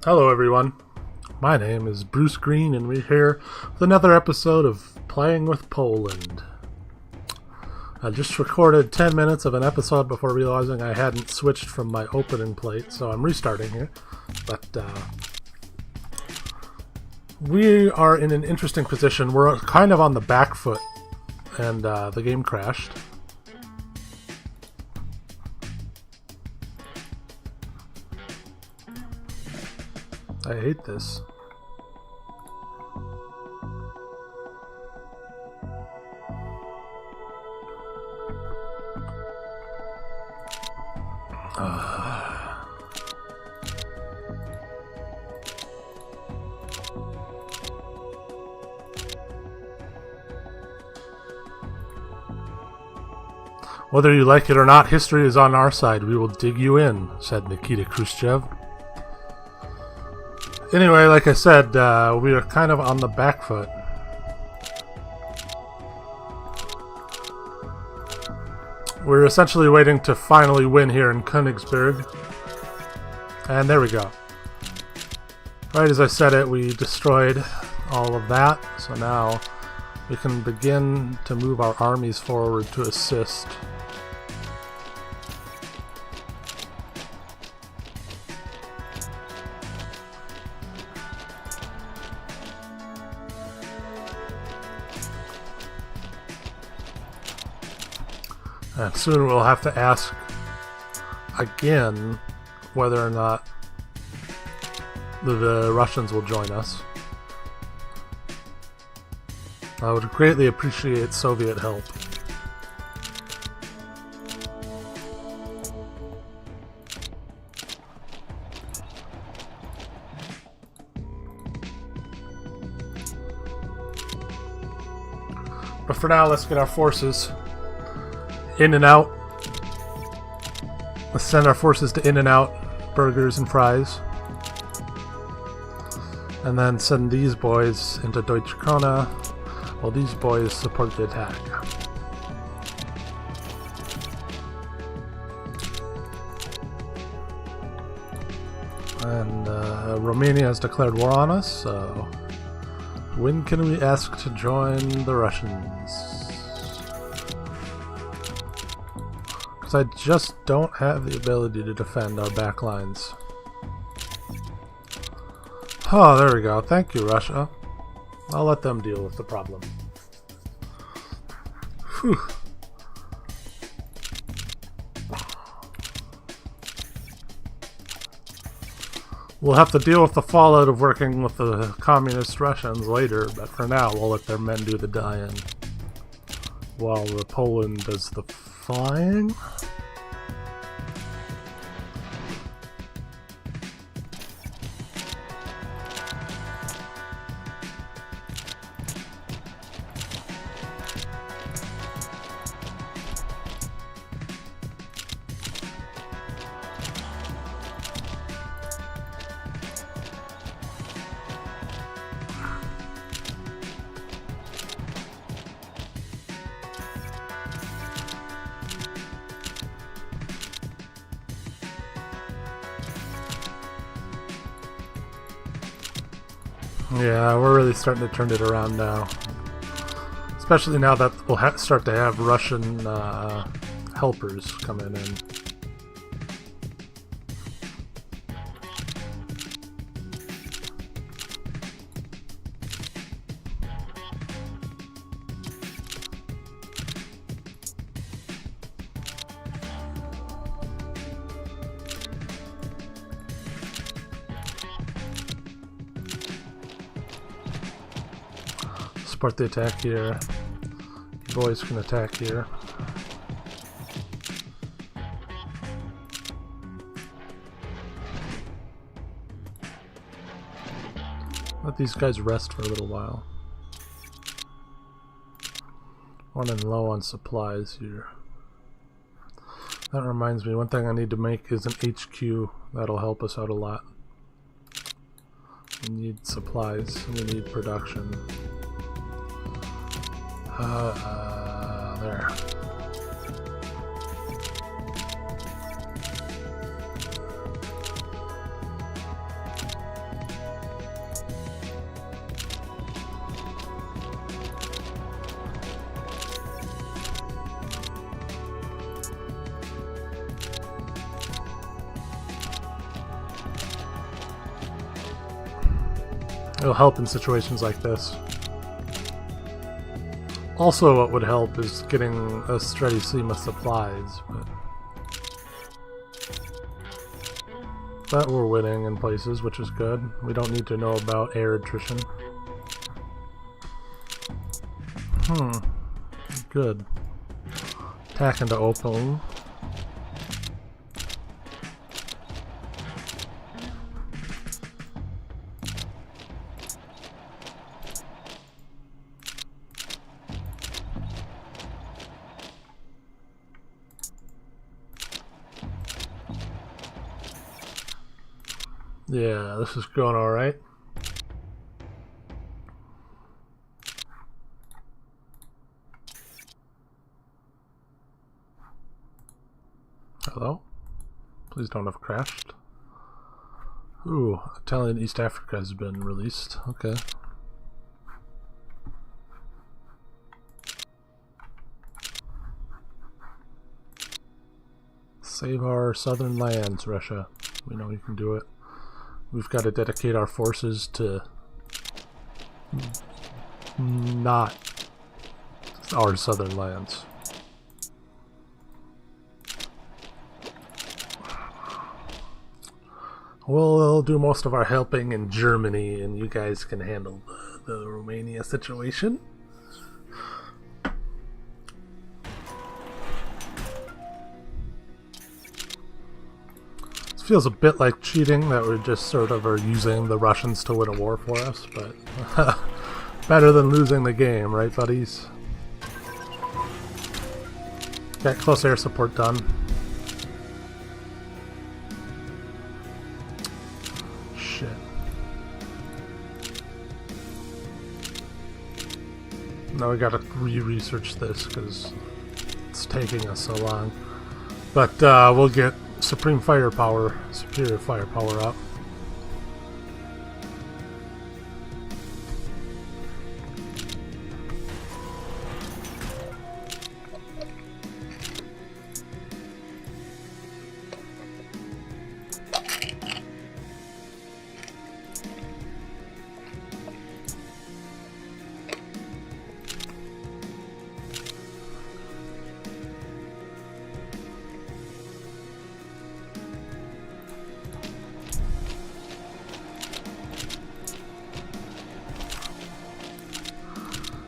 Hello everyone, my name is Bruce Green and we're here with another episode of Playing with Poland. I just recorded 10 minutes of an episode before realizing I hadn't switched from my opening plate, so I'm restarting here. But we are in an interesting position. We're kind of on the back foot and the game crashed. I hate this. Whether you like it or not, history is on our side. We will dig you in, said Nikita Khrushchev. Anyway, like I said, we are kind of on the back foot. We're essentially waiting to finally win here in Königsberg. And there we go. Right as I said it, we destroyed all of that. So now we can begin to move our armies forward to assist. And soon we'll have to ask again whether or not the Russians will join us. I would greatly appreciate Soviet help. But for now, let's get our forces in and out. Let's send our forces to in and out, burgers and fries. And then send these boys into Deutsche Krone, while these boys support the attack. And Romania has declared war on us, so when can we ask to join the Russians? I just don't have the ability to defend our back lines. Oh, there we go. Thank you, Russia. I'll let them deal with the problem. Whew. We'll have to deal with the fallout of working with the communist Russians later, but for now we'll let their men do the dying while the Poland does the flying. Yeah, we're really starting to turn it around now. Especially now that we'll start to have Russian helpers coming in. Support the attack here. You boys can attack here. Let these guys rest for a little while. Running low on supplies here. That reminds me, one thing I need to make is an HQ. That'll help us out a lot. We need supplies, we need production. There. It'll help in situations like this. Also, what would help is getting a steady stream of supplies, but we're winning in places, which is good. We don't need to know about air attrition. Good. Attack into opening. Yeah, this is going alright. Hello? Please don't have crashed. Ooh, Italian East Africa has been released. Okay. Save our southern lands, Russia. We know you can do it. We've got to dedicate our forces to not our southern lands. We'll do most of our helping in Germany, and you guys can handle the Romania situation. Feels a bit like cheating that we just sort of are using the Russians to win a war for us, but better than losing the game, right, buddies? Got close air support done. Shit. Now we gotta re-research this because it's taking us so long. But we'll get superior firepower up.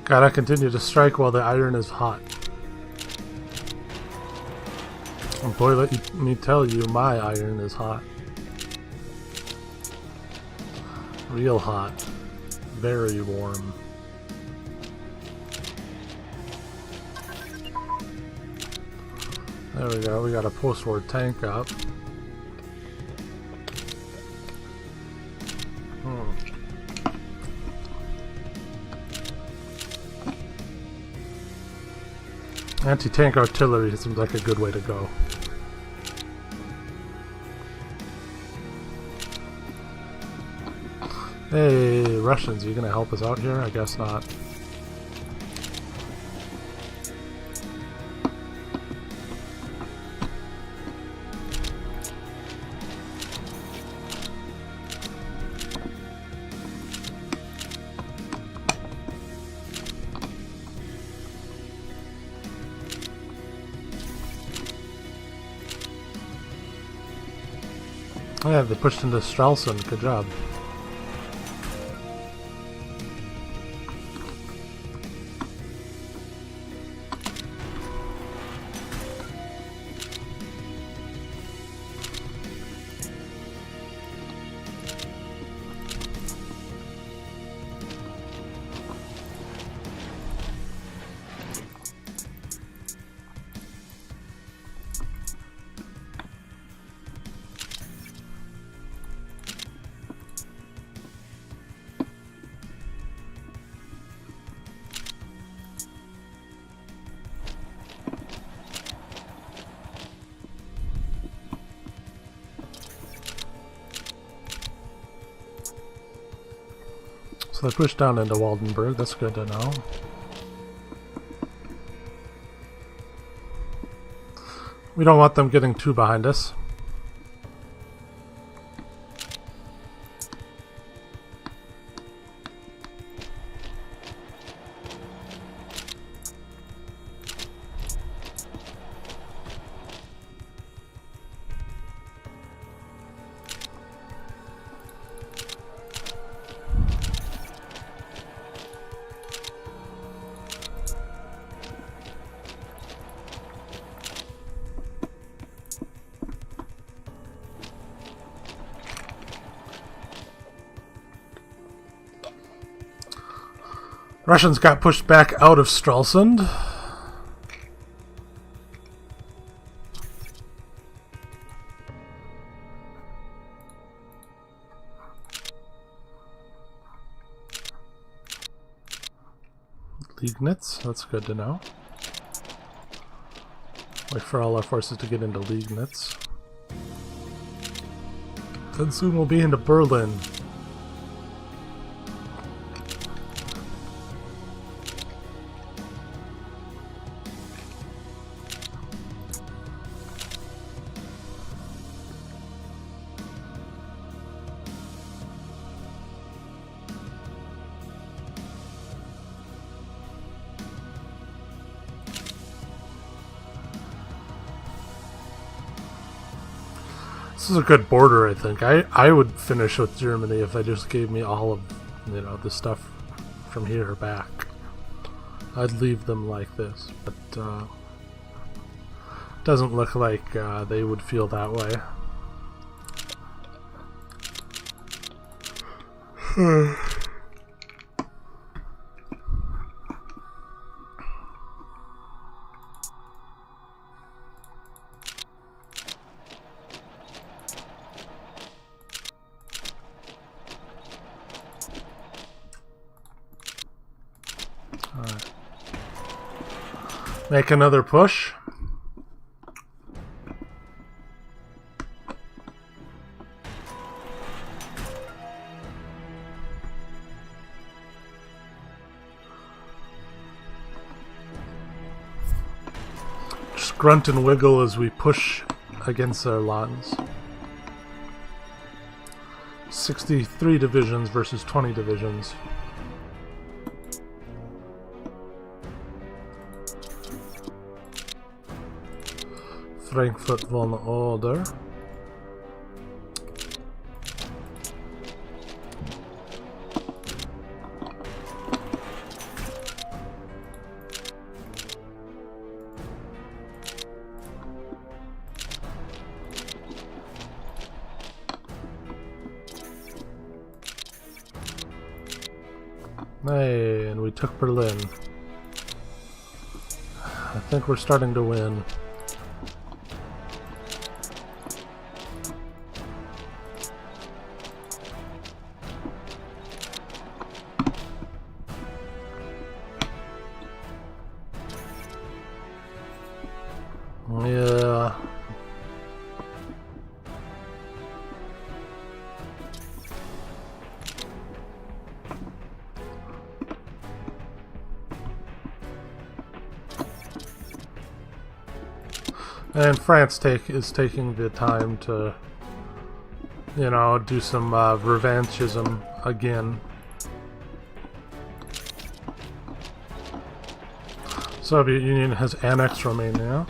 Gotta continue to strike while the iron is hot. And boy, let me tell you, my iron is hot. Real hot. Very warm. There we go, we got a post-war tank up. Anti-tank artillery seems like a good way to go. Hey, Russians, are you gonna help us out here? I guess not. Oh yeah, they pushed into Stralsund. Good job. So they pushed down into Waldenburg, that's good to know. We don't want them getting too behind us. Russians got pushed back out of Stralsund. Liegnitz, that's good to know. Wait for all our forces to get into Liegnitz. Then soon we'll be into Berlin. This is a good border, I think. I would finish with Germany if they just gave me all of, you know, the stuff from here back. I'd leave them like this, but doesn't look like they would feel that way. Make another push. Just grunt and wiggle as we push against their lines. 63 divisions versus 20 divisions. Frankfurt von Oder. Hey, and we took Berlin. I think we're starting to win. Yeah. And France is taking the time to, you know, do some revanchism again. Soviet Union has annexed Romania.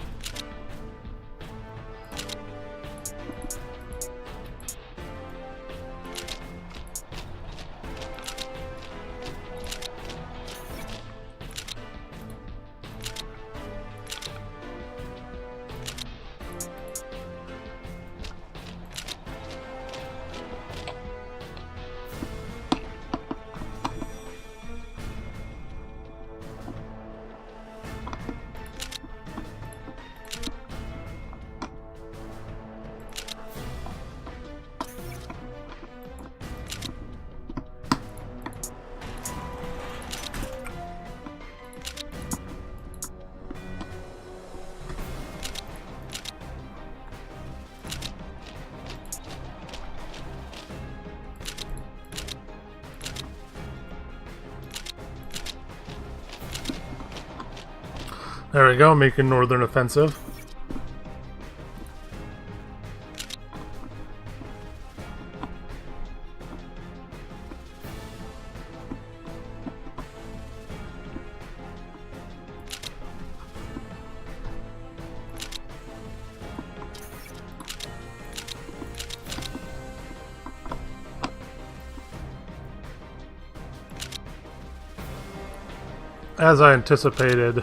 There we go, making northern offensive. As I anticipated,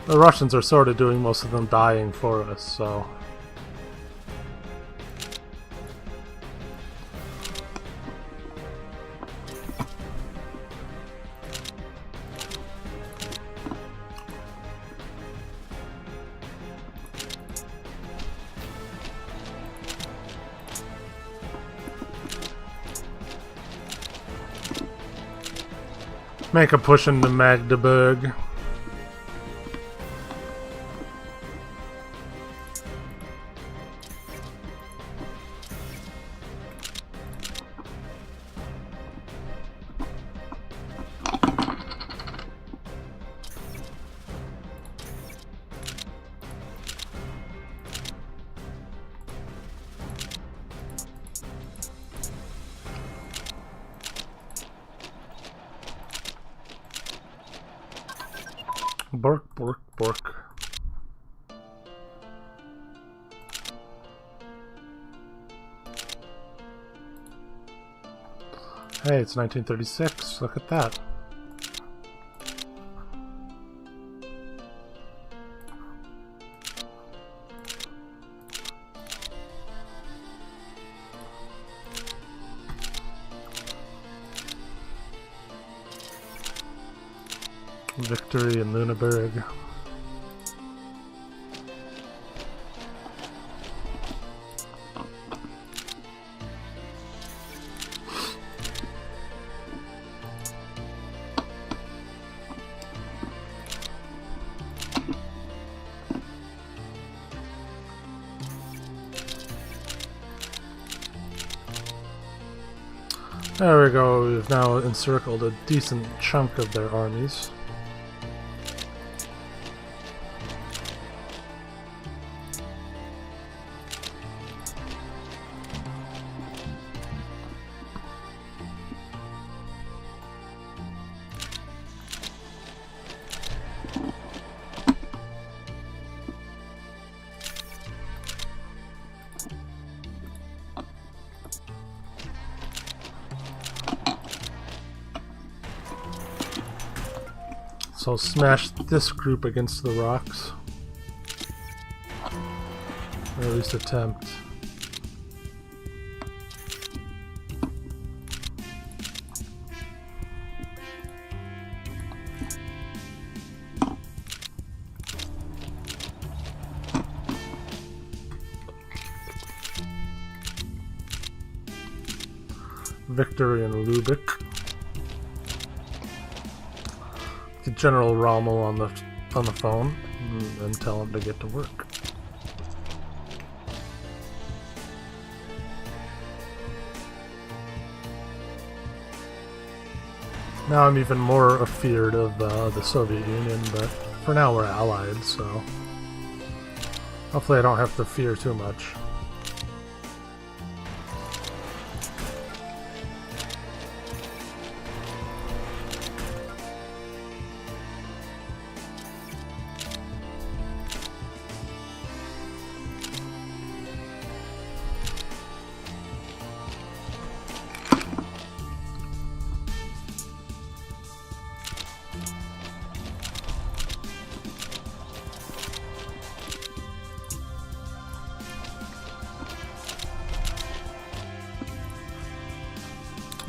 the Russians are sort of doing most of them dying for us, so... Make a push into Magdeburg. Bork, bork, bork. Hey, it's 1936. Look at that. Victory in Lüneburg. There we go, we've now encircled a decent chunk of their armies. So smash this group against the rocks. Or at least attempt. Victory in Lübeck. General Rommel on the phone and tell him to get to work. Now I'm even more afeared of the Soviet Union, but for now we're allied, so hopefully I don't have to fear too much.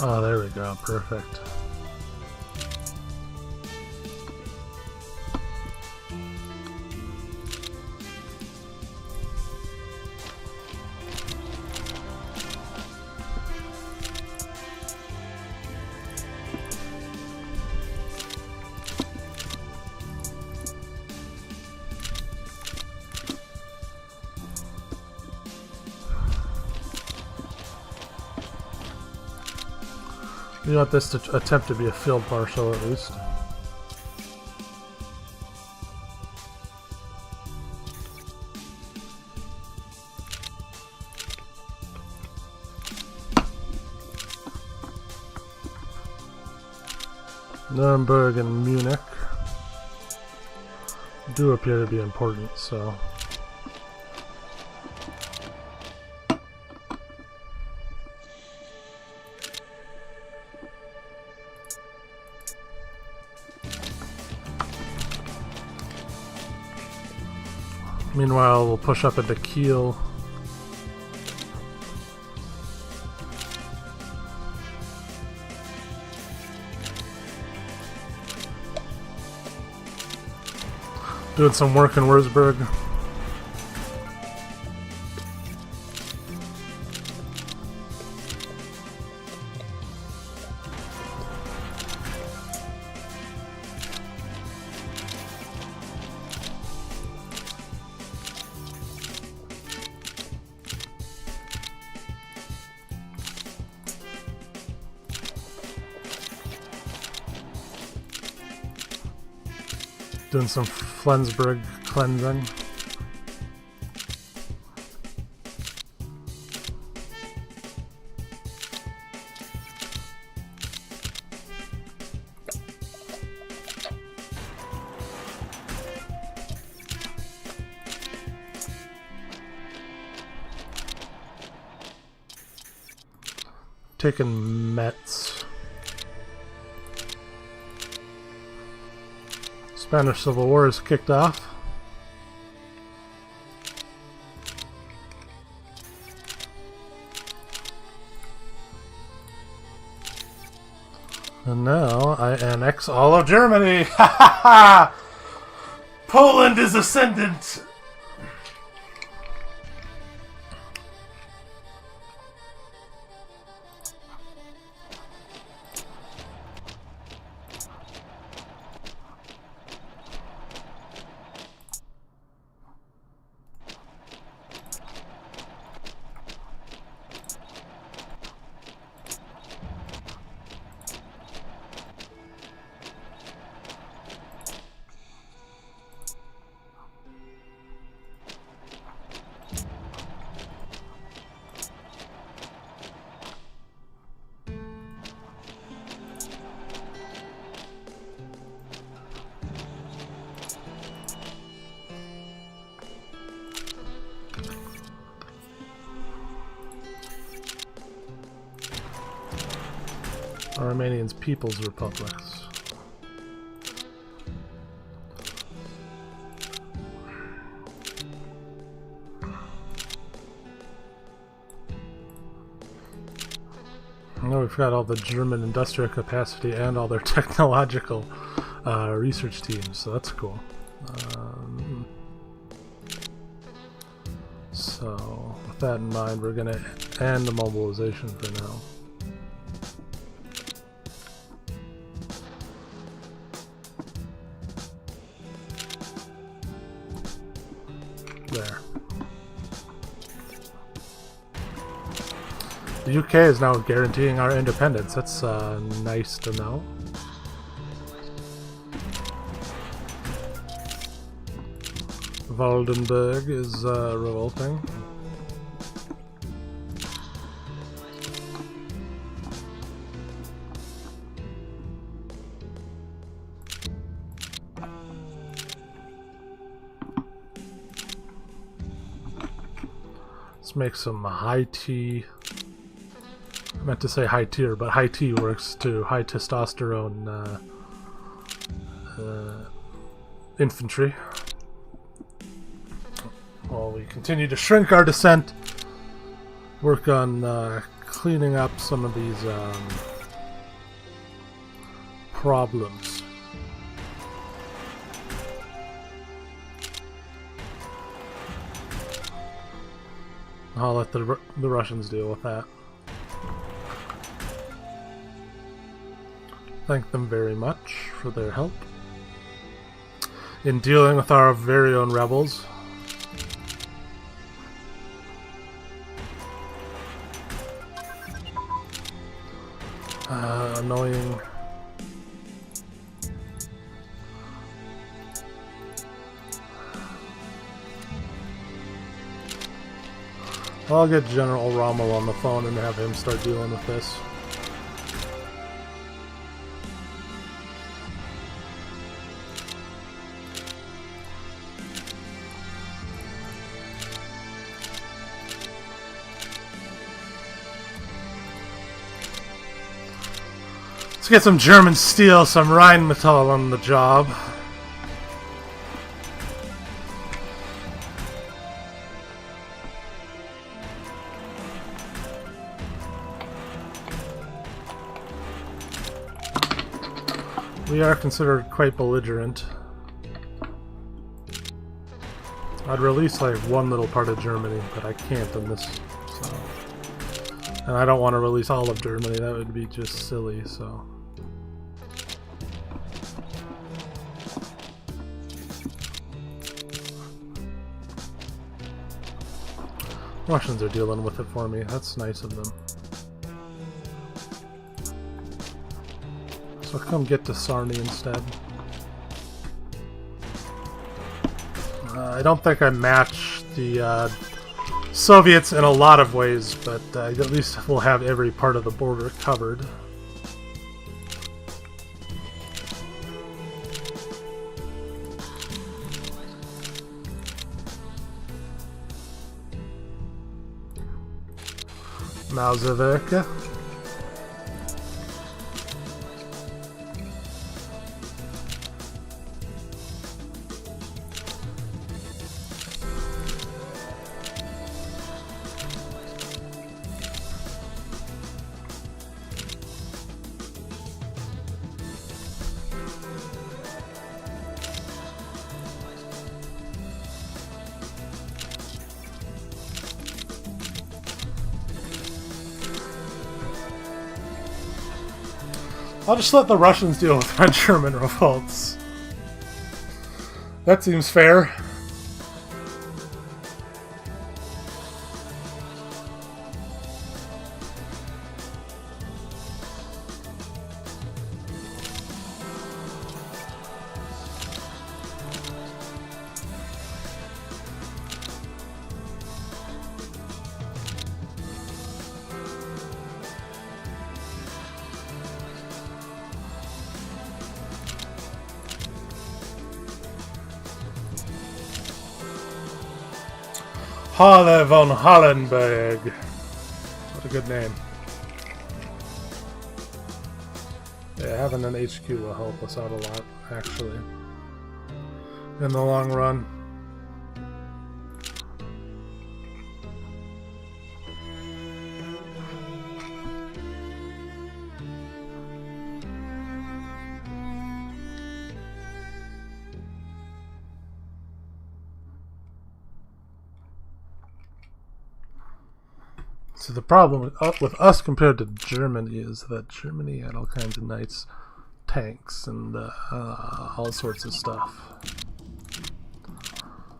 Oh, there we go. Perfect. You want this to attempt to be a field marshal at least. Nuremberg and Munich do appear to be important, so... Meanwhile, we'll push up into Kiel. Doing some work in Würzburg. Doing some Flensburg cleansing. Taking Metz. Spanish Civil War is kicked off. And now I annex all of Germany. Ha ha ha! Poland is ascendant. Romanian's People's Republics. Now we've got all the German industrial capacity and all their technological research teams, so that's cool. So with that in mind, we're going to end the mobilization for now. There. The UK is now guaranteeing our independence. That's nice to know. Waldenburg is revolting. Let's make some high tea. I meant to say high tier, but high tea works too. High testosterone infantry. While we continue to shrink our descent, work on cleaning up some of these problems. I'll let the Russians deal with that. Thank them very much for their help in dealing with our very own rebels. Annoying. I'll get General Rommel on the phone and have him start dealing with this. Let's get some German steel, some Rheinmetall on the job. We are considered quite belligerent. I'd release like one little part of Germany, but I can't in this, so. And I don't want to release all of Germany, that would be just silly, so. Russians are dealing with it for me, that's nice of them. So come get to Sarny instead. I don't think I match the Soviets in a lot of ways, but at least we'll have every part of the border covered. Mauserwerke. I'll just let the Russians deal with my German revolts. That seems fair. Halle von Hallenberg. What a good name. Yeah, having an HQ will help us out a lot, actually, in the long run. So the problem with us compared to Germany is that Germany had all kinds of nice tanks and all sorts of stuff.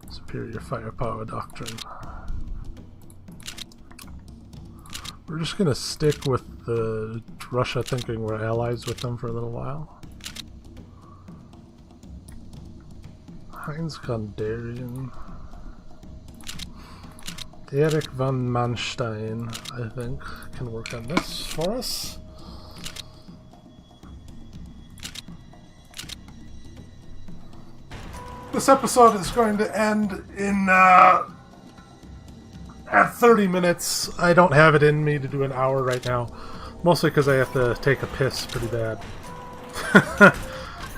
Superior firepower doctrine. We're just gonna stick with Russia thinking we're allies with them for a little while. Heinz Kondarian. Erich von Manstein, I think, can work on this for us. This episode is going to end in at 30 minutes. I don't have it in me to do an hour right now, mostly because I have to take a piss pretty bad.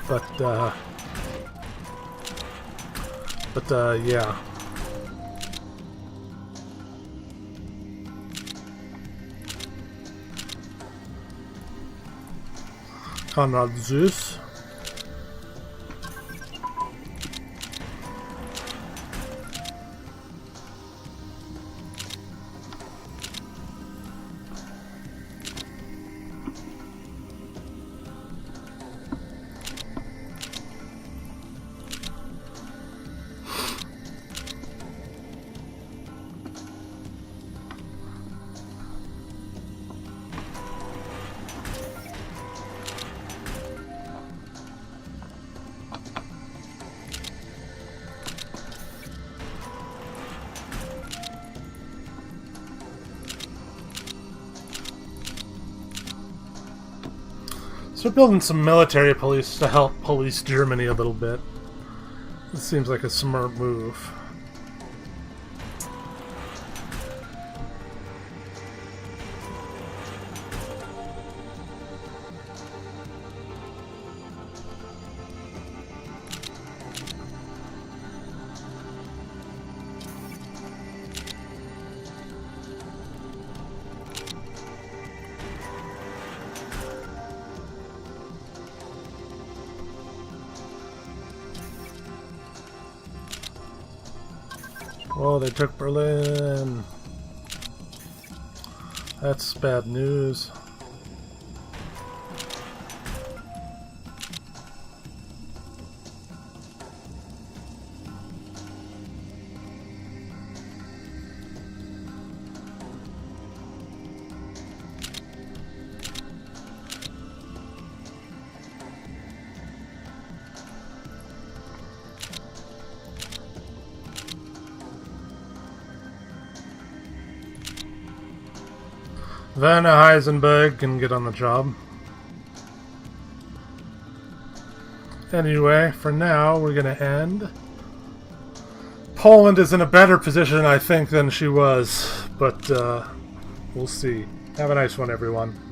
but yeah. Konrad Zeus. So we're building some military police to help police Germany a little bit. This seems like a smart move. Oh, they took Berlin. That's bad news. Then Heisenberg can get on the job. Anyway, for now, we're going to end. Poland is in a better position, I think, than she was, but we'll see. Have a nice one, everyone.